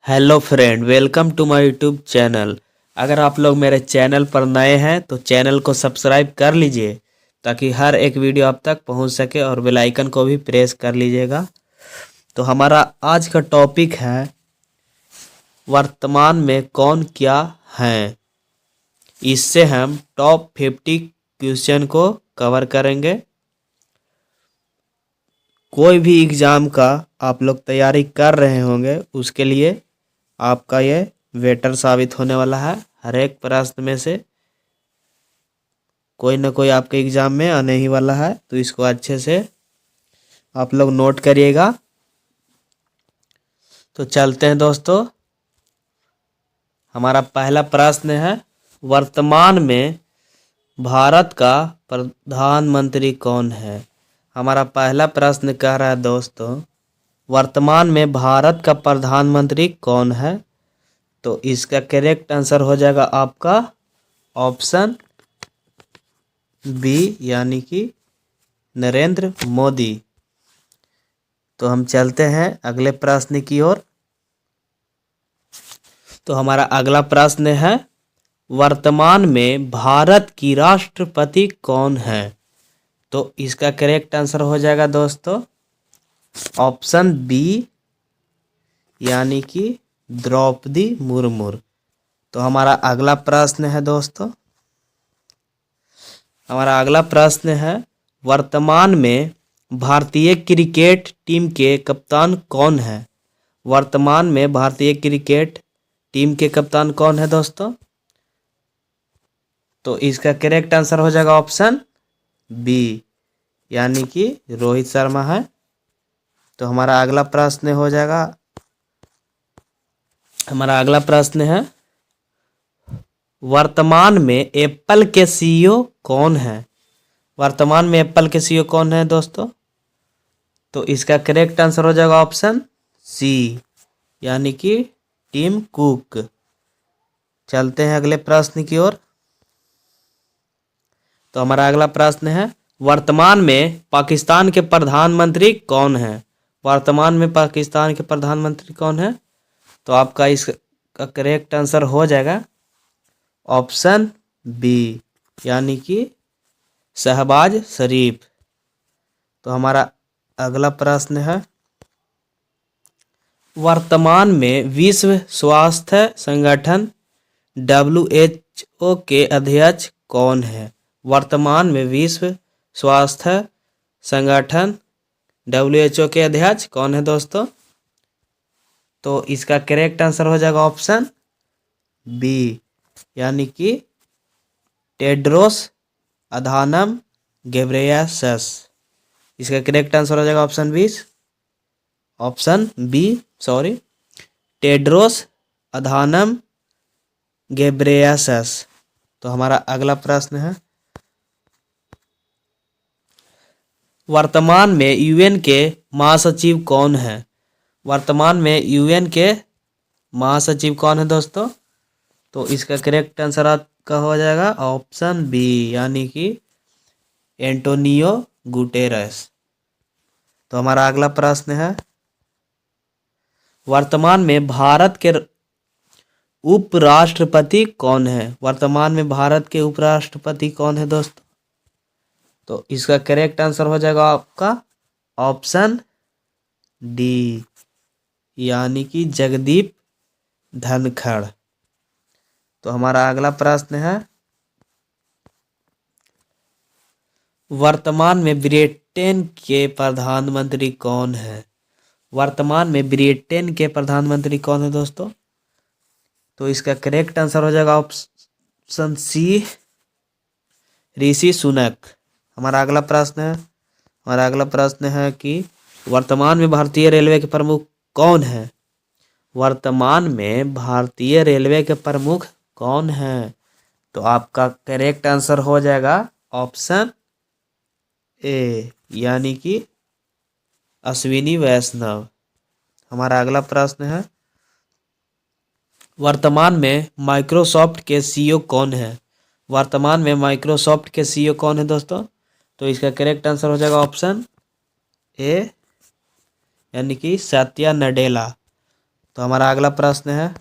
Hello friend, welcome to my YouTube channel. अगर आप लोग मेरे चैनल पर नए हैं तो चैनल को सब्सक्राइब कर लीजिए ताकि हर एक वीडियो आप तक पहुंच सके और बेल आइकन को भी प्रेस कर लीजिएगा। तो हमारा आज का टॉपिक है वर्तमान में कौन क्या है। इससे हम टॉप 50 क्वेश्चन को कवर करेंगे। कोई भी एग्ज़ाम का आप लोग तैयारी कर रहे होंगे उसके लिए आपका ये वेटर साबित होने वाला है। हर एक प्रश्न में से कोई ना कोई आपके एग्ज़ाम में आने ही वाला है, तो इसको अच्छे से आप लोग नोट करिएगा। तो चलते हैं दोस्तों, हमारा पहला प्रश्न है वर्तमान में भारत का प्रधानमंत्री कौन है। हमारा पहला प्रश्न कह रहा है दोस्तों, वर्तमान में भारत का प्रधानमंत्री कौन है। तो इसका करेक्ट आंसर हो जाएगा आपका ऑप्शन बी, यानी कि नरेंद्र मोदी। तो हम चलते हैं अगले प्रश्न की ओर। तो हमारा अगला प्रश्न है वर्तमान में भारत की राष्ट्रपति कौन है। तो इसका करेक्ट आंसर हो जाएगा दोस्तों ऑप्शन बी, यानी कि द्रौपदी मुर्मू। तो हमारा अगला प्रश्न है दोस्तों, हमारा अगला प्रश्न है वर्तमान में भारतीय क्रिकेट टीम के कप्तान कौन है। वर्तमान में भारतीय क्रिकेट टीम के कप्तान कौन है दोस्तों। तो इसका करेक्ट आंसर हो जाएगा ऑप्शन बी, यानी कि रोहित शर्मा है। तो हमारा अगला प्रश्न हो जाएगा, हमारा अगला प्रश्न है वर्तमान में एप्पल के सीईओ कौन है। वर्तमान में एप्पल के सीईओ कौन है दोस्तों। तो इसका करेक्ट आंसर हो जाएगा ऑप्शन सी, यानी कि टिम कुक। चलते हैं अगले प्रश्न की ओर। तो हमारा अगला प्रश्न है वर्तमान में पाकिस्तान के प्रधानमंत्री कौन है। वर्तमान में पाकिस्तान के प्रधानमंत्री कौन है। तो आपका इसका करेक्ट आंसर हो जाएगा ऑप्शन बी, यानी कि शहबाज शरीफ। तो हमारा अगला प्रश्न है वर्तमान में विश्व स्वास्थ्य संगठन WHO के अध्यक्ष कौन है। वर्तमान में विश्व स्वास्थ्य संगठन WHO के अध्यक्ष कौन है दोस्तों। तो इसका करेक्ट आंसर हो जाएगा ऑप्शन बी, यानी कि टेड्रोस अधानम घेब्रेयेसस। इसका करेक्ट आंसर हो जाएगा option B Tedros Adhanom Ghebreyesus. तो हमारा अगला प्रश्न है वर्तमान में UN के महासचिव कौन है। वर्तमान में UN के महासचिव कौन है दोस्तों। तो इसका करेक्ट आंसर आपका हो जाएगा ऑप्शन बी, यानी कि एंटोनियो गुटेरेस। तो हमारा अगला प्रश्न है वर्तमान में भारत के उपराष्ट्रपति कौन है। वर्तमान में भारत के उपराष्ट्रपति कौन है दोस्तों। तो इसका करेक्ट आंसर हो जाएगा आपका ऑप्शन डी, यानी कि जगदीप धनखड़। तो हमारा अगला प्रश्न है वर्तमान में ब्रिटेन के प्रधानमंत्री कौन है। वर्तमान में ब्रिटेन के प्रधानमंत्री कौन है दोस्तों। तो इसका करेक्ट आंसर हो जाएगा ऑप्शन सी, ऋषि सुनक। हमारा अगला प्रश्न है कि वर्तमान में भारतीय रेलवे के प्रमुख कौन है। वर्तमान में भारतीय रेलवे के प्रमुख कौन है। तो आपका करेक्ट आंसर हो जाएगा ऑप्शन ए, यानी कि अश्विनी वैष्णव। हमारा अगला प्रश्न है वर्तमान में माइक्रोसॉफ्ट के सीईओ कौन है। वर्तमान में माइक्रोसॉफ्ट के सीईओ कौन है दोस्तों। तो इसका करेक्ट आंसर हो जाएगा ऑप्शन ए, यानी कि सत्या नडेला। तो हमारा अगला प्रश्न है,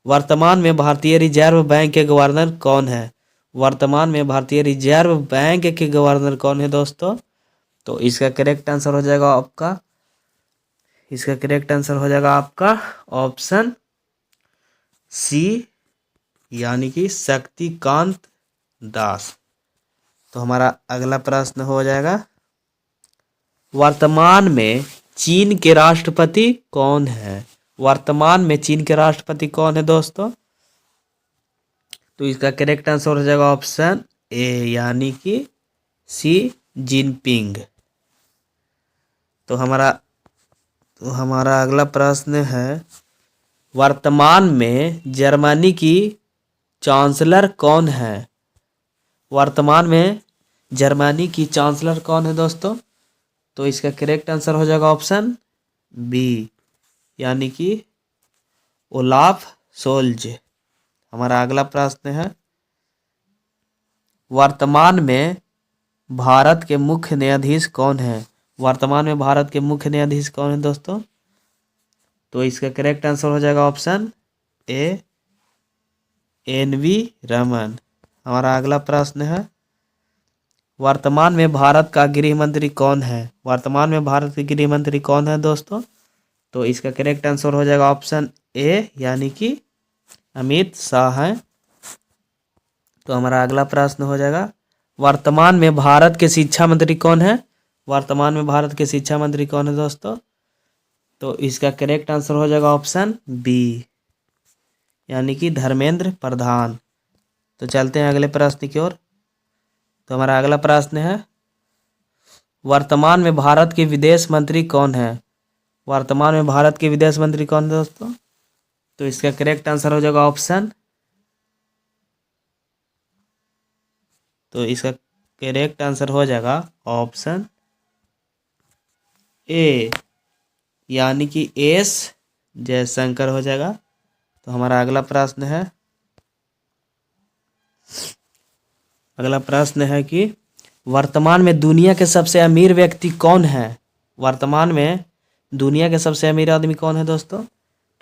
वर्तमान में भारतीय रिजर्व बैंक के गवर्नर कौन है? वर्तमान में भारतीय रिजर्व बैंक के गवर्नर कौन है दोस्तों? तो इसका करेक्ट आंसर हो जाएगा आपका ऑप्शन सी, यानी कि शक्तिकांत दास। तो हमारा अगला प्रश्न हो जाएगा, वर्तमान में चीन के राष्ट्रपति कौन है? वर्तमान में चीन के राष्ट्रपति कौन है दोस्तों? तो इसका करेक्ट आंसर हो जाएगा ऑप्शन ए, यानी कि शी जिनपिंग। तो हमारा अगला प्रश्न है, वर्तमान में जर्मनी की चांसलर कौन है? वर्तमान में जर्मनी की चांसलर कौन है दोस्तों? तो इसका करेक्ट आंसर हो जाएगा ऑप्शन बी, यानी कि ओलाफ सोल्ज। हमारा अगला प्रश्न है, वर्तमान में भारत के मुख्य न्यायाधीश कौन है? वर्तमान में भारत के मुख्य न्यायाधीश कौन है दोस्तों? तो इसका करेक्ट आंसर हो जाएगा ऑप्शन ए, एन.वी. रमन। हमारा अगला प्रश्न है, वर्तमान में भारत का गृह मंत्री कौन है? वर्तमान में भारत के गृह मंत्री कौन है दोस्तों? तो इसका करेक्ट आंसर हो जाएगा ऑप्शन ए, यानी कि अमित शाह है। तो हमारा अगला प्रश्न हो जाएगा, वर्तमान में भारत के शिक्षा मंत्री कौन है? वर्तमान में भारत के शिक्षा मंत्री कौन है दोस्तों? तो इसका करेक्ट आंसर हो जाएगा ऑप्शन बी, यानी कि धर्मेंद्र प्रधान। तो चलते हैं अगले प्रश्न की ओर। तो हमारा अगला प्रश्न है, वर्तमान में भारत के विदेश मंत्री कौन है? वर्तमान में भारत के विदेश मंत्री कौन है दोस्तों? तो इसका करेक्ट आंसर हो जाएगा ऑप्शन, तो इसका करेक्ट आंसर हो जाएगा ऑप्शन ए, यानी कि एस जयशंकर हो जाएगा। तो हमारा अगला प्रश्न है कि वर्तमान में दुनिया के सबसे अमीर व्यक्ति कौन है? वर्तमान में दुनिया के सबसे अमीर आदमी कौन है दोस्तों?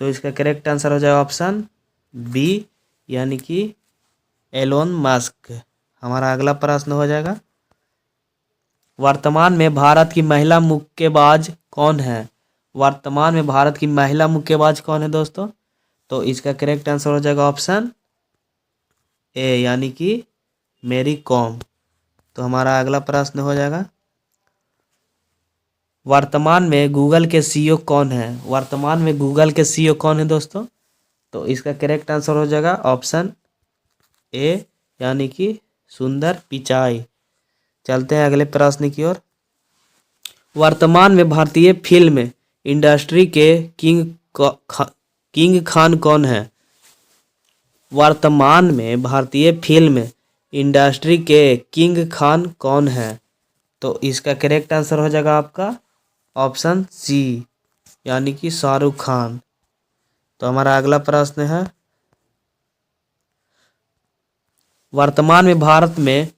तो इसका करेक्ट आंसर हो जाएगा ऑप्शन बी, यानी कि एलोन मस्क। हमारा अगला प्रश्न हो जाएगा, वर्तमान में भारत की महिला मुक्केबाज कौन है? वर्तमान में भारत की महिला मुक्केबाज कौन है दोस्तों? तो इसका करेक्ट आंसर हो जाएगा ऑप्शन ए, यानी कि मेरी कॉम। तो हमारा अगला प्रश्न हो जाएगा, वर्तमान में गूगल के सीईओ कौन है? वर्तमान में गूगल के सीईओ कौन है दोस्तों? तो इसका करेक्ट आंसर हो जाएगा ऑप्शन ए, यानी कि सुंदर पिचाई। चलते हैं अगले प्रश्न की ओर। वर्तमान में भारतीय फिल्म इंडस्ट्री के किंग खान कौन है? वर्तमान में भारतीय फिल्म इंडस्ट्री के किंग खान कौन है? तो इसका करेक्ट आंसर हो जाएगा आपका ऑप्शन सी, यानी कि शाहरुख खान। तो हमारा अगला प्रश्न है, वर्तमान में भारत में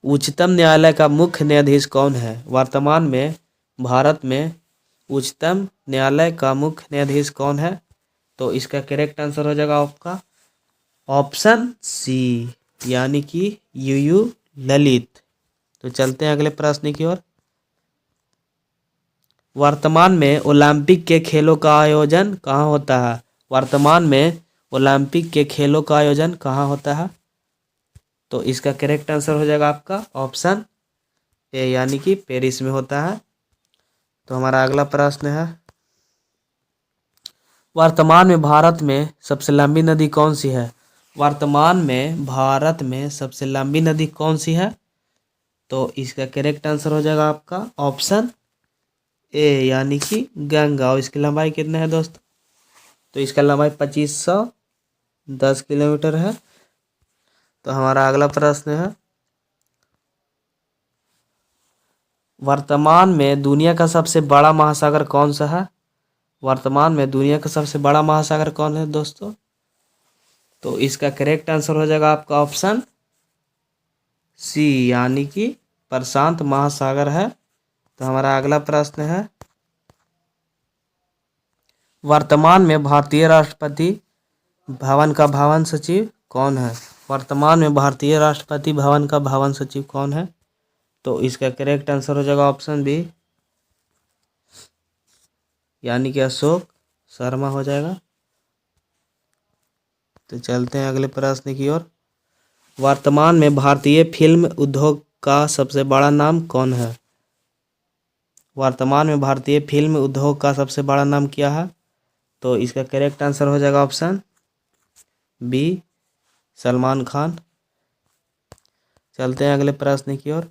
उच्चतम न्यायालय का मुख्य न्यायाधीश कौन है? वर्तमान में भारत में उच्चतम न्यायालय का मुख्य न्यायाधीश कौन है? तो इसका करेक्ट आंसर हो जाएगा आपका ऑप्शन सी, यानी कि यू ललित। तो चलते हैं अगले प्रश्न की ओर। वर्तमान में ओलंपिक के खेलों का आयोजन कहाँ होता है? वर्तमान में ओलंपिक के खेलों का आयोजन कहाँ होता है? तो इसका करेक्ट आंसर हो जाएगा आपका ऑप्शन ए, यानी कि पेरिस में होता है। तो हमारा अगला प्रश्न है, वर्तमान में भारत में सबसे लंबी नदी कौन सी है? वर्तमान में भारत में सबसे लंबी नदी कौन सी है? तो इसका करेक्ट आंसर हो जाएगा आपका ऑप्शन ए, यानी कि गंगा। और इसकी लंबाई कितना है दोस्तों? तो इसका लंबाई 2510 किलोमीटर है। तो हमारा अगला प्रश्न है, वर्तमान में दुनिया का सबसे बड़ा महासागर कौन सा है? वर्तमान में दुनिया का सबसे बड़ा महासागर कौन है दोस्तों? तो इसका करेक्ट आंसर हो जाएगा आपका ऑप्शन सी, यानी कि प्रशांत महासागर है। तो हमारा अगला प्रश्न है, वर्तमान में भारतीय राष्ट्रपति भवन का भवन सचिव कौन है? वर्तमान में भारतीय राष्ट्रपति भवन का भवन सचिव कौन है? तो इसका करेक्ट आंसर हो जाएगा ऑप्शन बी, यानी कि अशोक शर्मा हो जाएगा। तो चलते हैं अगले प्रश्न की ओर। वर्तमान में भारतीय फिल्म उद्योग का सबसे बड़ा नाम कौन है? वर्तमान में भारतीय फिल्म उद्योग का सबसे बड़ा नाम क्या है? तो इसका करेक्ट आंसर हो जाएगा ऑप्शन बी, सलमान खान। चलते हैं अगले प्रश्न की ओर।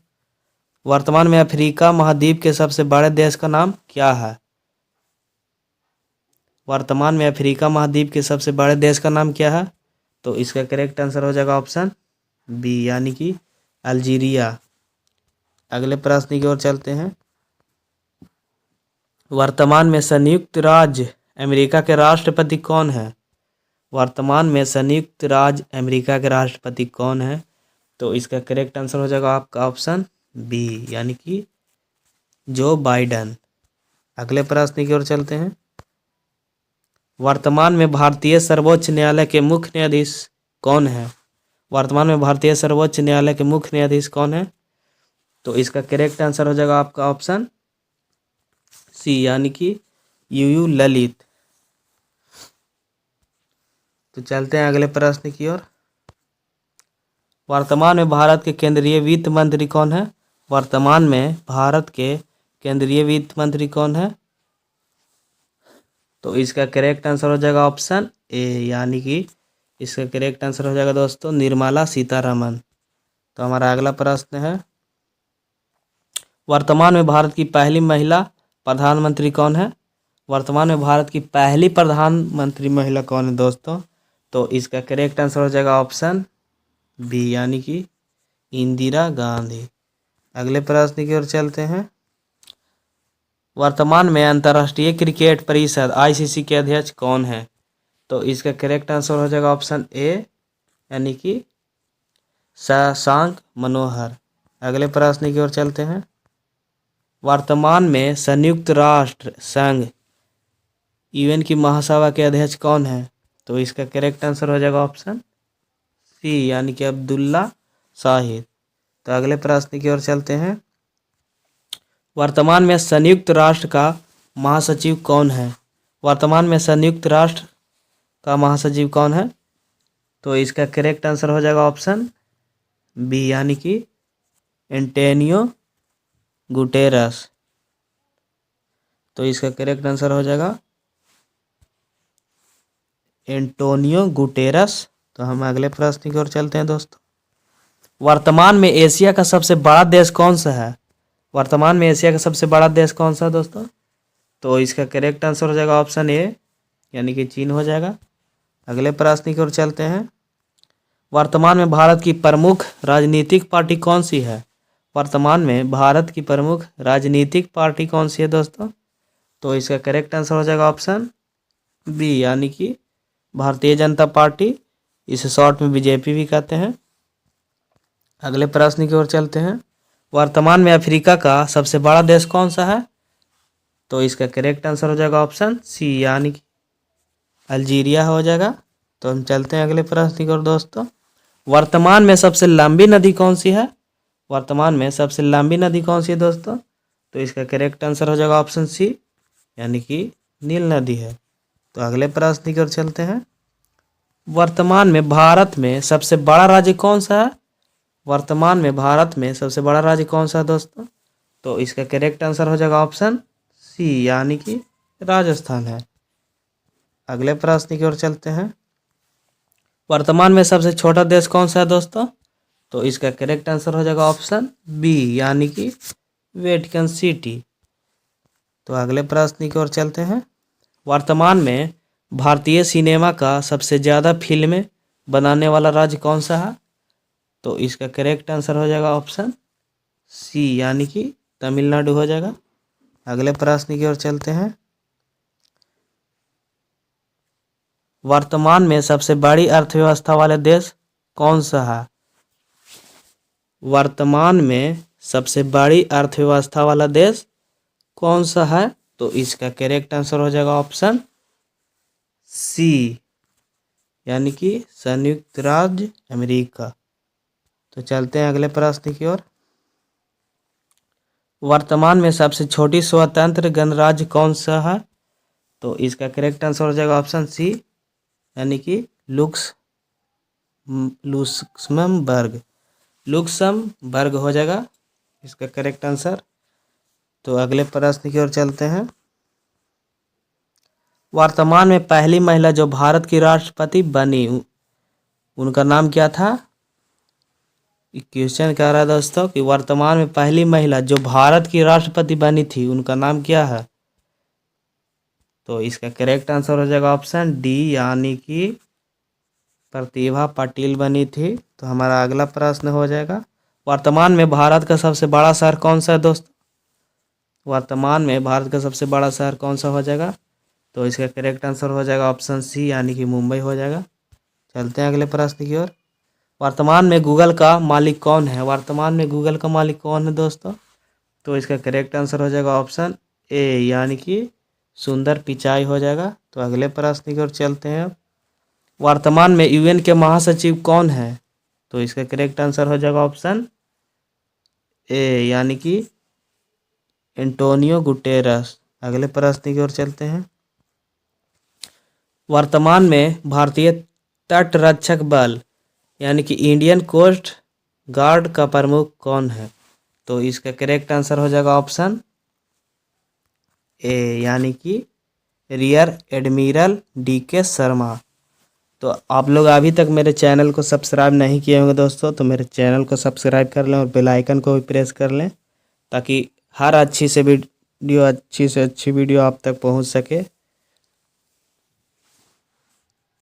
वर्तमान में अफ्रीका महाद्वीप के सबसे बड़े देश का नाम क्या है? वर्तमान में अफ्रीका महाद्वीप के सबसे बड़े देश का नाम क्या है? तो इसका करेक्ट आंसर हो जाएगा ऑप्शन बी, यानी कि अल्जीरिया। अगले प्रश्न की ओर चलते हैं। वर्तमान में संयुक्त राज्य अमेरिका के राष्ट्रपति कौन है? वर्तमान में संयुक्त राज्य अमेरिका के राष्ट्रपति कौन है? तो इसका करेक्ट आंसर हो जाएगा आपका ऑप्शन बी, यानी कि जो बाइडन। अगले प्रश्न की ओर चलते हैं। वर्तमान में भारतीय सर्वोच्च न्यायालय के मुख्य न्यायाधीश कौन है? वर्तमान में भारतीय सर्वोच्च न्यायालय के मुख्य न्यायाधीश कौन है? तो इसका करेक्ट आंसर हो जाएगा आपका ऑप्शन सी, यानी कि यू ललित। तो चलते हैं अगले प्रश्न की ओर। वर्तमान में भारत के केंद्रीय वित्त मंत्री कौन है? वर्तमान में भारत के केंद्रीय वित्त मंत्री कौन है? तो इसका करेक्ट आंसर हो जाएगा ऑप्शन ए, यानी कि इसका करेक्ट आंसर हो जाएगा दोस्तों निर्मला सीतारमन। तो हमारा अगला प्रश्न है। वर्तमान में भारत की पहली महिला प्रधानमंत्री कौन है? वर्तमान में भारत की पहली प्रधानमंत्री महिला कौन है दोस्तों? तो इसका करेक्ट आंसर हो जाएगा ऑप्शन बी, यानी कि इंदिरा गांधी। अगले प्रश्न की ओर चलते हैं। वर्तमान में अंतर्राष्ट्रीय क्रिकेट परिषद आईसीसी के अध्यक्ष कौन है? तो इसका करेक्ट आंसर हो जाएगा ऑप्शन ए, यानी कि शशांक मनोहर। अगले प्रश्न की ओर चलते हैं। वर्तमान में संयुक्त राष्ट्र संघ यूएन की महासभा के अध्यक्ष कौन है? तो इसका करेक्ट आंसर हो जाएगा ऑप्शन सी, यानी कि अब्दुल्ला शाहिद। तो अगले प्रश्न की ओर चलते हैं। वर्तमान में संयुक्त राष्ट्र का महासचिव कौन है? वर्तमान में संयुक्त राष्ट्र का महासचिव कौन है? तो इसका करेक्ट आंसर हो जाएगा ऑप्शन बी, यानी कि एंटोनियो गुटेरस। तो इसका करेक्ट आंसर हो जाएगा एंटोनियो गुटेरस। तो हम अगले प्रश्न की ओर चलते हैं दोस्तों। वर्तमान में एशिया का सबसे बड़ा देश कौन सा है? वर्तमान में एशिया का सबसे बड़ा देश कौन सा है दोस्तों? तो इसका करेक्ट आंसर हो जाएगा ऑप्शन ए, यानी कि चीन हो जाएगा। अगले प्रश्न की ओर चलते हैं। वर्तमान में भारत की प्रमुख राजनीतिक पार्टी कौन सी है? वर्तमान में भारत की प्रमुख राजनीतिक पार्टी कौन सी है दोस्तों? तो इसका करेक्ट आंसर हो जाएगा ऑप्शन बी, यानी कि भारतीय जनता पार्टी, इसे शॉर्ट में बीजेपी भी कहते हैं। अगले प्रश्न की ओर चलते हैं। वर्तमान में अफ्रीका का सबसे बड़ा देश कौन सा है? तो इसका करेक्ट आंसर हो जाएगा ऑप्शन सी, यानी कि अल्जीरिया हो जाएगा। तो हम चलते हैं अगले प्रश्न की ओर दोस्तों। वर्तमान में सबसे लंबी नदी कौन सी है? वर्तमान में सबसे लंबी नदी कौन सी है दोस्तों? तो इसका करेक्ट आंसर हो जाएगा ऑप्शन सी, यानी कि नील नदी है। तो अगले प्रश्न की ओर चलते हैं। वर्तमान में भारत में सबसे बड़ा राज्य कौन सा है? वर्तमान में भारत में सबसे बड़ा राज्य कौन सा है दोस्तों? तो इसका करेक्ट आंसर हो जाएगा ऑप्शन सी, यानी कि राजस्थान है। अगले प्रश्न की ओर चलते हैं। वर्तमान में सबसे छोटा देश कौन सा है दोस्तों? तो इसका करेक्ट आंसर हो जाएगा ऑप्शन बी, यानी कि वेटिकन सिटी। तो अगले प्रश्न की ओर चलते हैं। वर्तमान में भारतीय सिनेमा का सबसे ज़्यादा फिल्में बनाने वाला राज्य कौन सा है? तो इसका करेक्ट आंसर हो जाएगा ऑप्शन सी, यानी कि तमिलनाडु हो जाएगा। अगले प्रश्न की ओर चलते हैं। वर्तमान में सबसे बड़ी अर्थव्यवस्था वाले देश कौन सा है? वर्तमान में सबसे बड़ी अर्थव्यवस्था वाला देश कौन सा है? तो इसका करेक्ट आंसर हो जाएगा ऑप्शन सी यानी कि संयुक्त राज्य अमेरिका। तो चलते हैं अगले प्रश्न की ओर। वर्तमान में सबसे छोटी स्वतंत्र गणराज्य कौन सा है? तो इसका करेक्ट आंसर हो जाएगा ऑप्शन सी यानी कि लुक्समबर्ग। लुक्समबर्ग हो जाएगा इसका करेक्ट आंसर। तो अगले प्रश्न की ओर चलते हैं। वर्तमान में पहली महिला जो भारत की राष्ट्रपति बनी उनका नाम क्या था? क्वेश्चन कह रहा है दोस्तों कि वर्तमान में पहली महिला जो भारत की राष्ट्रपति बनी थी उनका नाम क्या है? तो इसका करेक्ट आंसर हो जाएगा ऑप्शन डी यानी कि प्रतिभा पाटिल बनी थी। तो हमारा अगला प्रश्न हो जाएगा। वर्तमान में भारत का सबसे बड़ा शहर कौन सा है दोस्तों? वर्तमान में भारत का सबसे बड़ा शहर कौन सा हो जाएगा? तो इसका करेक्ट आंसर हो जाएगा ऑप्शन सी यानी कि मुंबई हो जाएगा। चलते हैं अगले प्रश्न की ओर। वर्तमान में गूगल का मालिक कौन है? वर्तमान में गूगल का मालिक कौन है दोस्तों? तो इसका करेक्ट आंसर हो जाएगा ऑप्शन ए यानी कि सुंदर पिचाई हो जाएगा। तो अगले प्रश्न की ओर चलते हैं। वर्तमान में यूएन के महासचिव कौन है? तो इसका करेक्ट आंसर हो जाएगा ऑप्शन ए यानी कि एंटोनियो गुटेरस। अगले प्रश्न की ओर चलते हैं। वर्तमान में भारतीय तटरक्षक बल यानी कि इंडियन कोस्ट गार्ड का प्रमुख कौन है? तो इसका करेक्ट आंसर हो जाएगा ऑप्शन ए यानी कि रियर एडमिरल डी.के. शर्मा। तो आप लोग अभी तक मेरे चैनल को सब्सक्राइब नहीं किए होंगे दोस्तों, तो मेरे चैनल को सब्सक्राइब कर लें और बेल आइकन को भी प्रेस कर लें ताकि हर अच्छी से अच्छी वीडियो आप तक पहुंच सके।